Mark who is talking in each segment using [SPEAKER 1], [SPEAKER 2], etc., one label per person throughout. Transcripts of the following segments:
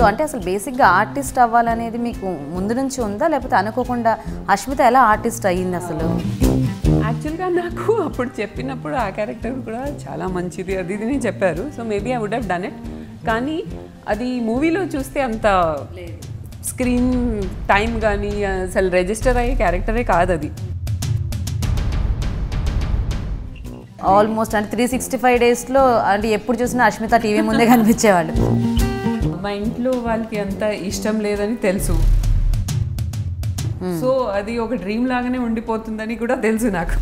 [SPEAKER 1] So అంటే అసలు బేసిక్గా ఆర్టిస్ట్ అవ్వాలనేది మీకు ముందు నుంచి ఉందా, లేకపోతే అనుకోకుండా అష్మిత ఎలా ఆర్టిస్ట్ అయ్యింది అసలు?
[SPEAKER 2] యాక్చువల్గా నాకు అప్పుడు చెప్పినప్పుడు ఆ క్యారెక్టర్ కూడా చాలా మంచిది అది ఇది చెప్పారు. So maybe I would have done it. కానీ అది మూవీలో చూస్తే అంత స్క్రీన్ టైం కానీ అసలు రిజిస్టర్ అయ్యే క్యారెక్టరే కాదు అది.
[SPEAKER 1] ఆల్మోస్ట్ అంటే 365 డేస్లో అంటే ఎప్పుడు చూసినా అష్మిత టీవీ ముందే కనిపించేవాళ్ళు.
[SPEAKER 2] మా ఇంట్లో వాళ్ళకి అంత ఇష్టం లేదని తెలుసు. సో అది ఒక డ్రీమ్ లాగానే ఉండిపోతుందని కూడా తెలుసు నాకు.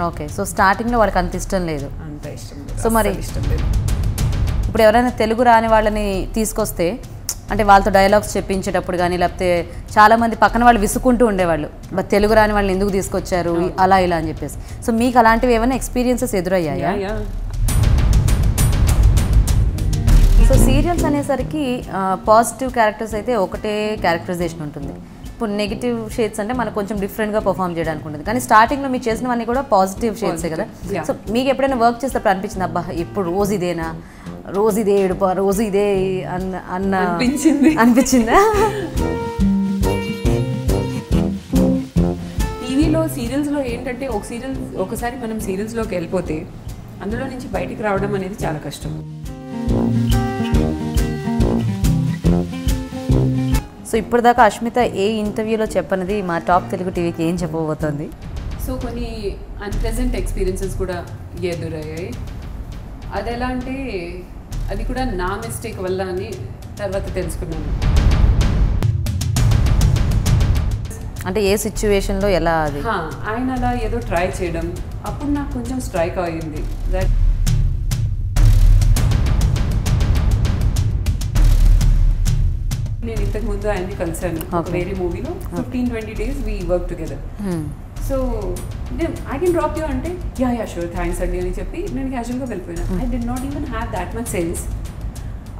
[SPEAKER 1] ఓకే, సో స్టార్టింగ్లో వాళ్ళకి అంత ఇష్టం లేదు.
[SPEAKER 2] అంత ఇష్టం లేదు.
[SPEAKER 1] సో మరి
[SPEAKER 2] ఇష్టం లేదు.
[SPEAKER 1] ఇప్పుడు ఎవరైనా తెలుగు రాని వాళ్ళని తీసుకొస్తే అంటే వాళ్ళతో డైలాగ్స్ చెప్పించేటప్పుడు కానీ, లేకపోతే చాలామంది పక్కన వాళ్ళు విసుకుంటూ ఉండేవాళ్ళు, బట్ తెలుగు రాని వాళ్ళని ఎందుకు తీసుకొచ్చారు అలా ఇలా అని చెప్పేసి. సో మీకు అలాంటివి ఏమైనా ఎక్స్పీరియన్సెస్ ఎదురయ్యాయా? సో సీరియల్స్ అనేసరికి పాజిటివ్ క్యారెక్టర్స్ అయితే ఒకటే క్యారెక్టరైజేషన్ ఉంటుంది. ఇప్పుడు నెగిటివ్ షేడ్స్ అంటే మనకు కొంచెం డిఫరెంట్గా పర్ఫామ్ చేయడానికి ఉంటుంది. కానీ స్టార్టింగ్లో మీరు చేసినవన్నీ కూడా పాజిటివ్ షేడ్సే కదా. సో మీకు ఎప్పుడైనా వర్క్ చేసేటప్పుడు అనిపించింది అబ్బా ఇప్పుడు రోజు ఇదేనా, రోజు ఇదే ఏడుపా, రోజు ఇదే అన్న అనిపించిందా?
[SPEAKER 2] టీవీలో సీరియల్స్లో ఏంటంటే ఒకసారి మనం సీరియల్స్లోకి వెళ్ళిపోతే అందులో నుంచి బయటికి రావడం అనేది చాలా కష్టం.
[SPEAKER 1] సో ఇప్పటిదాకా అష్మిత ఏ ఇంటర్వ్యూలో చెప్పనిది మా టాప్ తెలుగు టీవీకి ఏం చెప్పబోతోంది?
[SPEAKER 2] సో కొన్ని అన్ప్లెజెంట్ ఎక్స్పీరియన్సెస్ కూడా ఎదురయ్యాయి. అది ఎలా అంటే అది కూడా నా మిస్టేక్ వల్ల అని తర్వాత తెలుసుకున్నాను.
[SPEAKER 1] అంటే ఏ సిచ్యువేషన్లో ఎలా? అది
[SPEAKER 2] ఆయన అలా ఏదో ట్రై చేయడం అప్పుడు నాకు కొంచెం స్ట్రైక్ అయ్యింది. దట్ నేను ఇంతకుముందు ఆయన్ని కలిసాను వేరే మూవీలో. 15-20 days we work together. So I can drop you అంటే యా షూర్ థ్యాంక్స్ అండి అని చెప్పి నేను క్యాజువల్గా వెళ్ళిపోయినా. I did not even have that much sense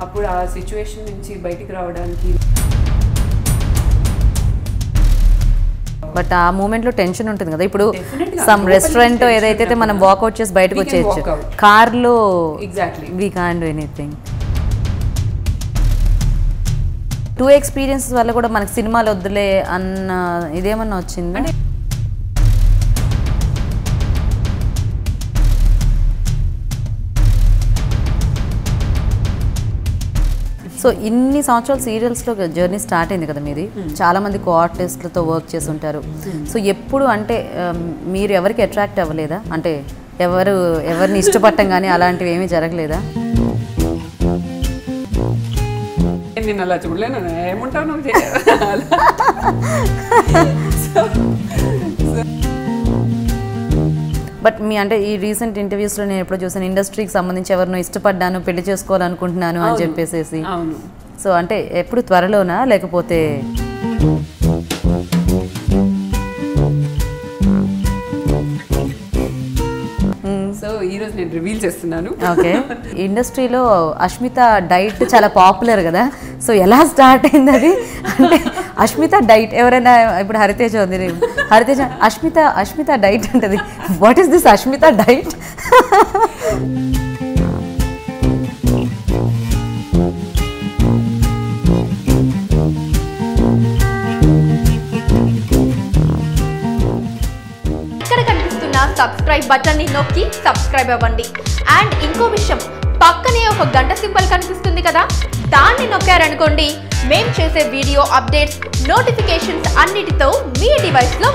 [SPEAKER 2] అప్పుడు ఆ సిచ్యువేషన్ నుంచి బయటికి రావడానికి.
[SPEAKER 1] బట్ ఆ మూమెంట్లో టెన్షన్ ఉంటుంది కదా. ఇప్పుడు సమ్ రెస్టారెంట్ ఏదైతే మనం వాకౌట్ చేసి బయటకు వచ్చేయచ్చు, కార్లో
[SPEAKER 2] exactly we
[SPEAKER 1] can't do anything. 2 experiences వల్ల కూడా మనకి సినిమాలు వద్దులే అన్న ఇదేమన్నా వచ్చిందా? సో ఇన్ని సంవత్సరాలు సీరియల్స్లో జర్నీ స్టార్ట్ అయింది కదా మీది. చాలామంది కో ఆర్టిస్టులతో వర్క్ చేసి ఉంటారు. సో ఎప్పుడు అంటే మీరు ఎవరికి అట్రాక్ట్ అవ్వలేదా? అంటే ఎవరిని ఇష్టపడటం కానీ అలాంటివి ఏమీ జరగలేదా?
[SPEAKER 2] నేను అలా చూడలేను, ఏముంటావు నువ్వు
[SPEAKER 1] బట్ మీ అంటే ఈ రీసెంట్ ఇంటర్వ్యూస్లో నేను ఎప్పుడో చూసాను, ఇండస్ట్రీకి సంబంధించి ఎవరినో ఇష్టపడ్డాను, పెళ్లి చేసుకోవాలనుకుంటున్నాను అని చెప్పేసి.
[SPEAKER 2] అవును.
[SPEAKER 1] సో అంటే ఎప్పుడు త్వరలోనా లేకపోతే?
[SPEAKER 2] సో ఈరోజు నేను రివీల్ చేస్తున్నాను.
[SPEAKER 1] ఓకే, ఇండస్ట్రీలో అష్మిత డైట్ చాలా పాపులర్ కదా. సో ఎలా స్టార్ట్ అయింది అది? అంటే అష్మిత డైట్ ఎవరైనా ఇప్పుడు హరితేజ ఉంది, హరితేజ అష్మిత డైట్ అంటది. What is this Ashmita diet?
[SPEAKER 3] Subscribe button ని నొక్కి సబ్స్క్రైబ్ అవ్వండి. అండ్ ఇంకో విషయం, పక్కనే ఒక గంట సింబల్ కనిపిస్తుంది కదా, దాన్ని నొక్కారనుకోండి మేము చేసే వీడియో అప్డేట్స్, నోటిఫికేషన్స్ అన్నిటితో మీ డివైస్ లో